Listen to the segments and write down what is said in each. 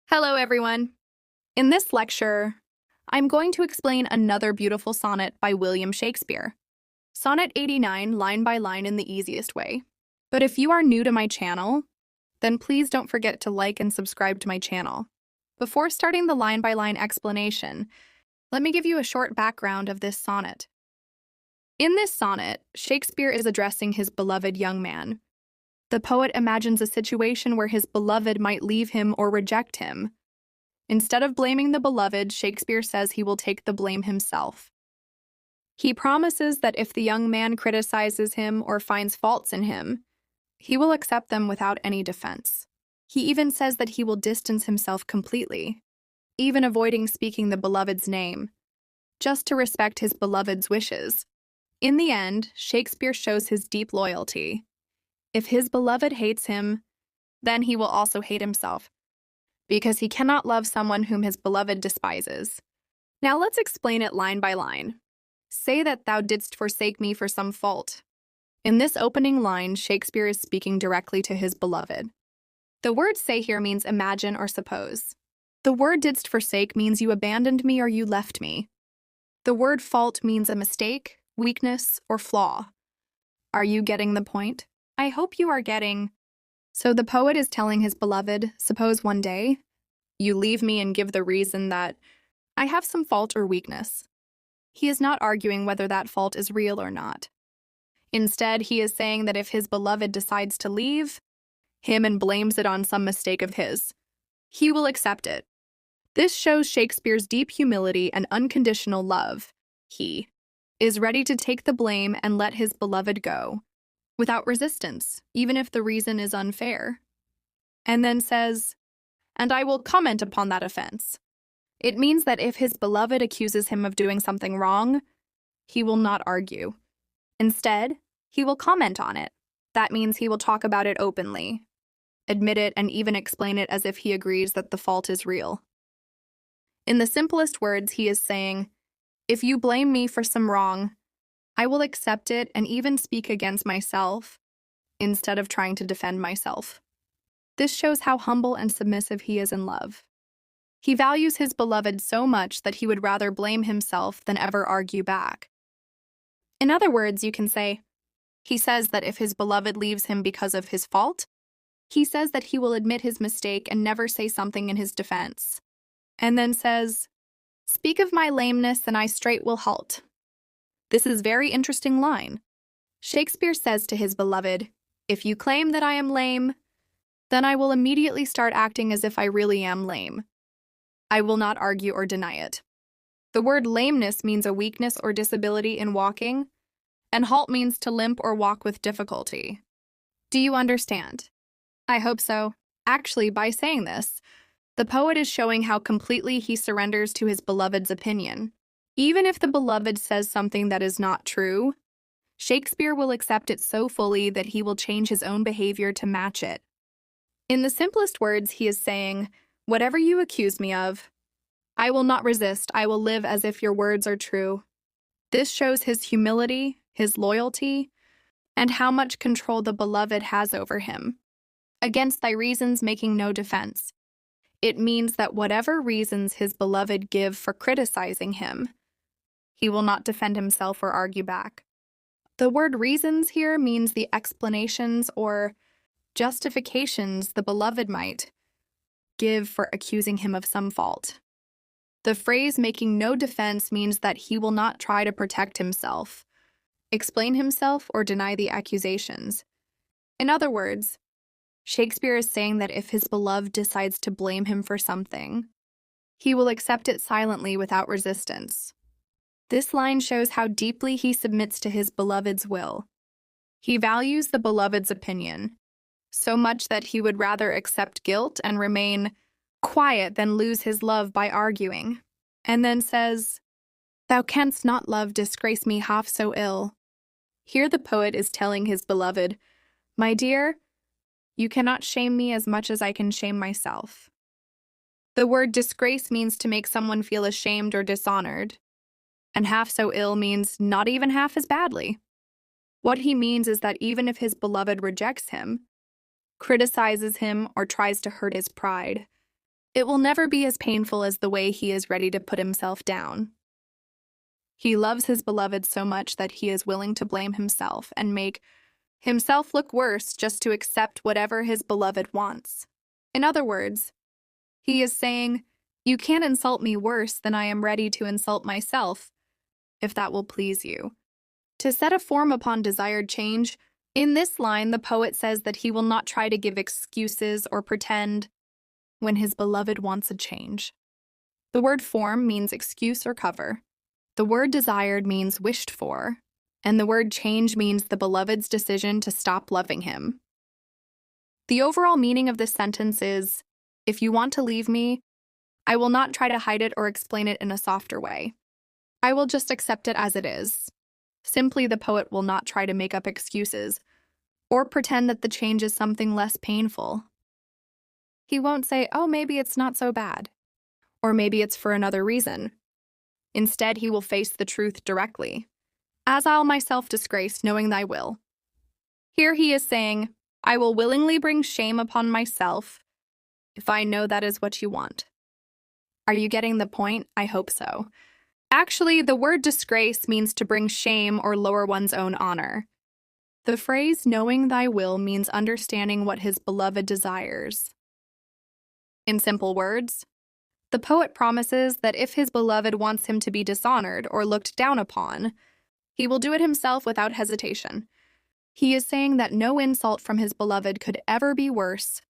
Hello, everyone. In this lecture, I'm going to explain another beautiful sonnet by William Shakespeare. Sonnet 89, line by line in the easiest way. But if you are new to my channel, then please don't forget to like and subscribe to my channel. Before starting the line-by-line explanation, let me give you a short background of this sonnet. In this sonnet, Shakespeare is addressing his beloved young man. The poet imagines a situation where his beloved might leave him or reject him. Instead of blaming the beloved, Shakespeare says he will take the blame himself. He promises that if the young man criticizes him or finds faults in him, he will accept them without any defense. He even says that he will distance himself completely, even avoiding speaking the beloved's name, just to respect his beloved's wishes. In the end, Shakespeare shows his deep loyalty. If his beloved hates him, then he will also hate himself, because he cannot love someone whom his beloved despises. Now let's explain it line by line. Say that thou didst forsake me for some fault. In this opening line, Shakespeare is speaking directly to his beloved. The word say here means imagine or suppose. The word didst forsake means you abandoned me or you left me. The word fault means a mistake, weakness, or flaw. Are you getting the point? I hope you are getting. So the poet is telling his beloved, suppose one day you leave me and give the reason that I have some fault or weakness. He is not arguing whether that fault is real or not. Instead, he is saying that if his beloved decides to leave him and blames it on some mistake of his, he will accept it. This shows Shakespeare's deep humility and unconditional love. He is ready to take the blame and let his beloved go, without resistance, even if the reason is unfair. And then says, and I will comment upon that offense. It means that if his beloved accuses him of doing something wrong, he will not argue. Instead, he will comment on it. That means he will talk about it openly, admit it, and even explain it as if he agrees that the fault is real. In the simplest words, he is saying, if you blame me for some wrong, I will accept it and even speak against myself instead of trying to defend myself. This shows how humble and submissive he is in love. He values his beloved so much that he would rather blame himself than ever argue back. In other words, you can say, he says that if his beloved leaves him because of his fault, he says that he will admit his mistake and never say something in his defense. And then says, speak of my lameness and I straight will halt. This is a very interesting line. Shakespeare says to his beloved, if you claim that I am lame, then I will immediately start acting as if I really am lame. I will not argue or deny it. The word lameness means a weakness or disability in walking, and halt means to limp or walk with difficulty. Do you understand? I hope so. Actually, by saying this, the poet is showing how completely he surrenders to his beloved's opinion. Even if the beloved says something that is not true, Shakespeare will accept it so fully that he will change his own behavior to match it. In the simplest words, he is saying, whatever you accuse me of, I will not resist. I will live as if your words are true. This shows his humility, his loyalty, and how much control the beloved has over him. Against thy reasons making no defense. It means that whatever reasons his beloved give for criticizing him, he will not defend himself or argue back. The word reasons here means the explanations or justifications the beloved might give for accusing him of some fault. The phrase making no defense means that he will not try to protect himself, explain himself, or deny the accusations. In other words, Shakespeare is saying that if his beloved decides to blame him for something, he will accept it silently without resistance. This line shows how deeply he submits to his beloved's will. He values the beloved's opinion so much that he would rather accept guilt and remain quiet than lose his love by arguing. And then says, thou canst not love disgrace me half so ill. Here the poet is telling his beloved, my dear, you cannot shame me as much as I can shame myself. The word disgrace means to make someone feel ashamed or dishonored, and half so ill means not even half as badly. What he means is that even if his beloved rejects him, criticizes him, or tries to hurt his pride, It will never be as painful as the way he is ready to put himself down. He loves his beloved so much that he is willing to blame himself and make himself look worse just to accept whatever his beloved wants. In other words, he is saying, "You can't insult me worse than I am ready to insult myself, if that will please you." To set a form upon desired change, in this line the poet says that he will not try to give excuses or pretend when his beloved wants a change. The word form means excuse or cover. The word desired means wished for, and the word change means the beloved's decision to stop loving him. The overall meaning of this sentence is, if you want to leave me, I will not try to hide it or explain it in a softer way. I will just accept it as it is. Simply, the poet will not try to make up excuses or pretend that the change is something less painful. He won't say, "Oh, maybe it's not so bad," or "maybe it's for another reason." Instead, he will face the truth directly. "As I'll myself disgrace, knowing thy will." Here he is saying, I will willingly bring shame upon myself if I know that is what you want. Are you getting the point? I hope so. Actually, the word disgrace means to bring shame or lower one's own honor. The phrase knowing thy will means understanding what his beloved desires. In simple words, the poet promises that if his beloved wants him to be dishonored or looked down upon, he will do it himself without hesitation. He is saying that no insult from his beloved could ever be worse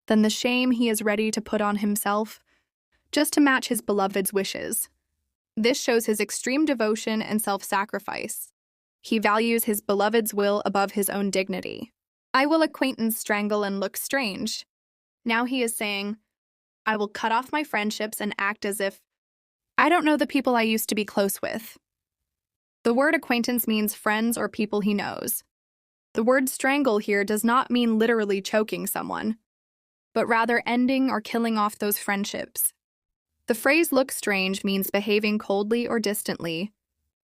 than the shame he is ready to put on himself just to match his beloved's wishes. This shows his extreme devotion and self-sacrifice. He values his beloved's will above his own dignity. I will acquaintance strangle and look strange. Now he is saying, I will cut off my friendships and act as if I don't know the people I used to be close with. The word acquaintance means friends or people he knows. The word strangle here does not mean literally choking someone, but rather ending or killing off those friendships. The phrase look strange means behaving coldly or distantly,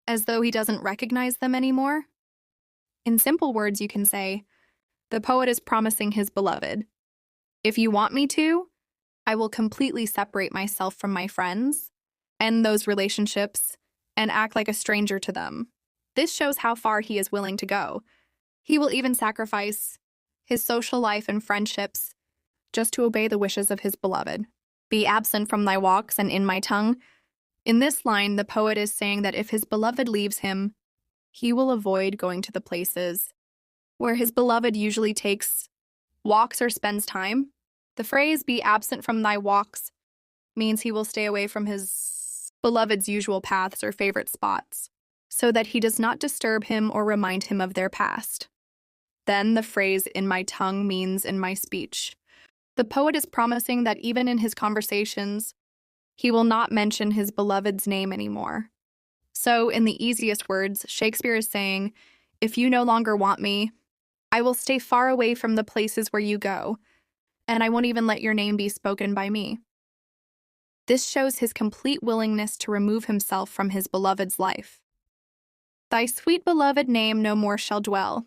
as though he doesn't recognize them anymore. In simple words, you can say, the poet is promising his beloved, if you want me to, I will completely separate myself from my friends, end those relationships, and act like a stranger to them. This shows how far he is willing to go. He will even sacrifice his social life and friendships just to obey the wishes of his beloved. Be absent from thy walks and in my tongue. In this line, the poet is saying that if his beloved leaves him, he will avoid going to the places where his beloved usually takes walks or spends time. The phrase, be absent from thy walks, means he will stay away from his beloved's usual paths or favorite spots, so that he does not disturb him or remind him of their past. Then the phrase, in my tongue, means in my speech. The poet is promising that even in his conversations, he will not mention his beloved's name anymore. So, in the easiest words, Shakespeare is saying, if you no longer want me, I will stay far away from the places where you go, and I won't even let your name be spoken by me. This shows his complete willingness to remove himself from his beloved's life. Thy sweet beloved name no more shall dwell.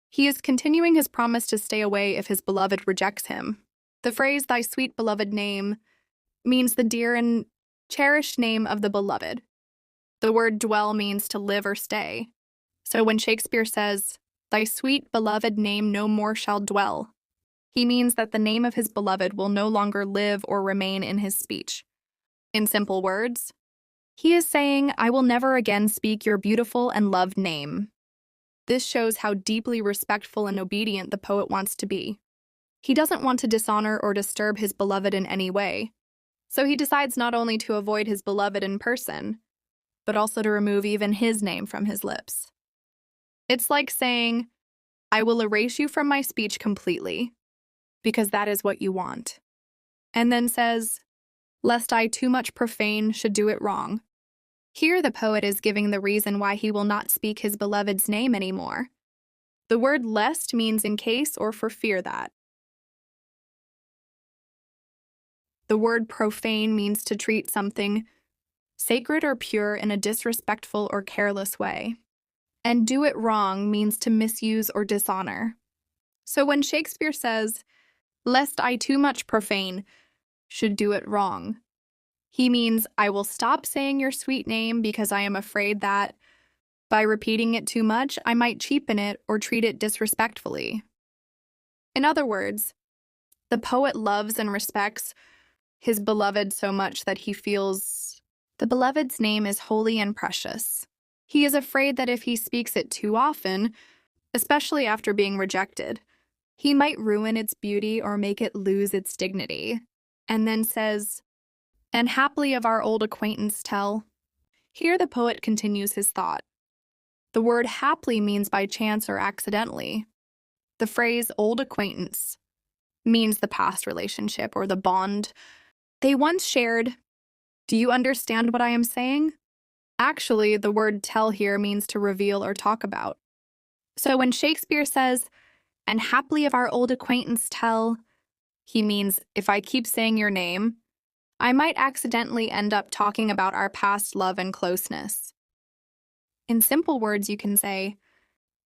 He is continuing his promise to stay away if his beloved rejects him. The phrase, thy sweet beloved name, means the dear and cherished name of the beloved. The word dwell means to live or stay. So when Shakespeare says, thy sweet beloved name no more shall dwell, he means that the name of his beloved will no longer live or remain in his speech. In simple words, he is saying, I will never again speak your beautiful and loved name. This shows how deeply respectful and obedient the poet wants to be. He doesn't want to dishonor or disturb his beloved in any way, so he decides not only to avoid his beloved in person, but also to remove even his name from his lips. It's like saying, I will erase you from my speech completely, because that is what you want. And then says, lest I too much profane should do it wrong. Here the poet is giving the reason why he will not speak his beloved's name anymore. The word lest means in case or for fear that. The word profane means to treat something sacred or pure in a disrespectful or careless way. And do it wrong means to misuse or dishonor. So when Shakespeare says, lest I too much profane should do it wrong. He means, I will stop saying your sweet name because I am afraid that, by repeating it too much, I might cheapen it or treat it disrespectfully. In other words, the poet loves and respects his beloved so much that he feels the beloved's name is holy and precious. He is afraid that if he speaks it too often, especially after being rejected, he might ruin its beauty or make it lose its dignity. And then says, and haply of our old acquaintance tell. Here the poet continues his thought. The word haply means by chance or accidentally. The phrase old acquaintance means the past relationship or the bond they once shared. Do you understand what I am saying? Actually, the word tell here means to reveal or talk about. So when Shakespeare says, and haply of our old acquaintance tell, he means if I keep saying your name, I might accidentally end up talking about our past love and closeness. In simple words, you can say,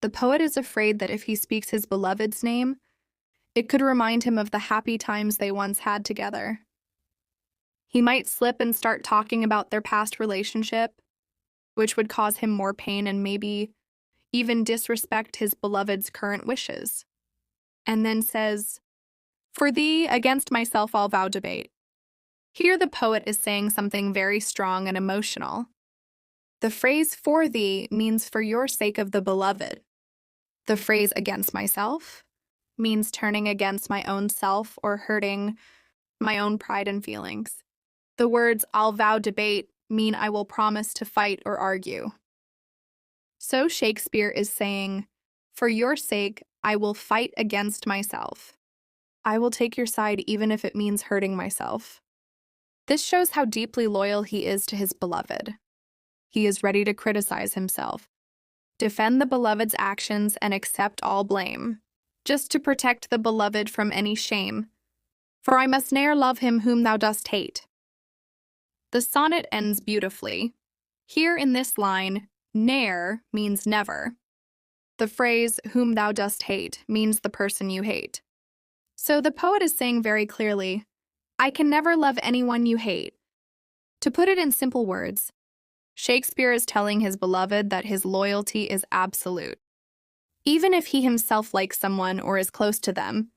the poet is afraid that if he speaks his beloved's name, it could remind him of the happy times they once had together. He might slip and start talking about their past relationship, which would cause him more pain and maybe even disrespect his beloved's current wishes. And then says, for thee, against myself I'll vow debate. Here the poet is saying something very strong and emotional. The phrase for thee means for your sake of the beloved. The phrase against myself means turning against my own self or hurting my own pride and feelings. The words I'll vow debate mean I will promise to fight or argue. So Shakespeare is saying, for your sake, I will fight against myself. I will take your side even if it means hurting myself. This shows how deeply loyal he is to his beloved. He is ready to criticize himself, defend the beloved's actions, and accept all blame, just to protect the beloved from any shame. For I must ne'er love him whom thou dost hate. The sonnet ends beautifully. Here in this line, ne'er means never. The phrase whom thou dost hate means the person you hate. So the poet is saying very clearly, I can never love anyone you hate. To put it in simple words, Shakespeare is telling his beloved that his loyalty is absolute. Even if he himself likes someone or is close to them,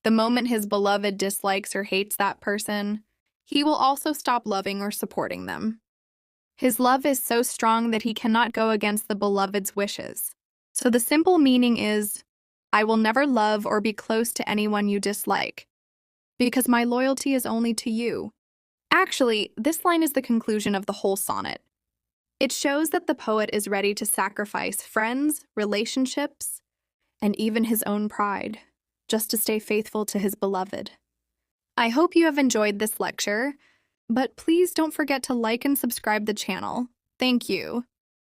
the moment his beloved dislikes or hates that person, he will also stop loving or supporting them. His love is so strong that he cannot go against the beloved's wishes. So the simple meaning is, I will never love or be close to anyone you dislike, because my loyalty is only to you. Actually, this line is the conclusion of the whole sonnet. It shows that the poet is ready to sacrifice friends, relationships, and even his own pride, just to stay faithful to his beloved. I hope you have enjoyed this lecture, but please don't forget to like and subscribe the channel. Thank you.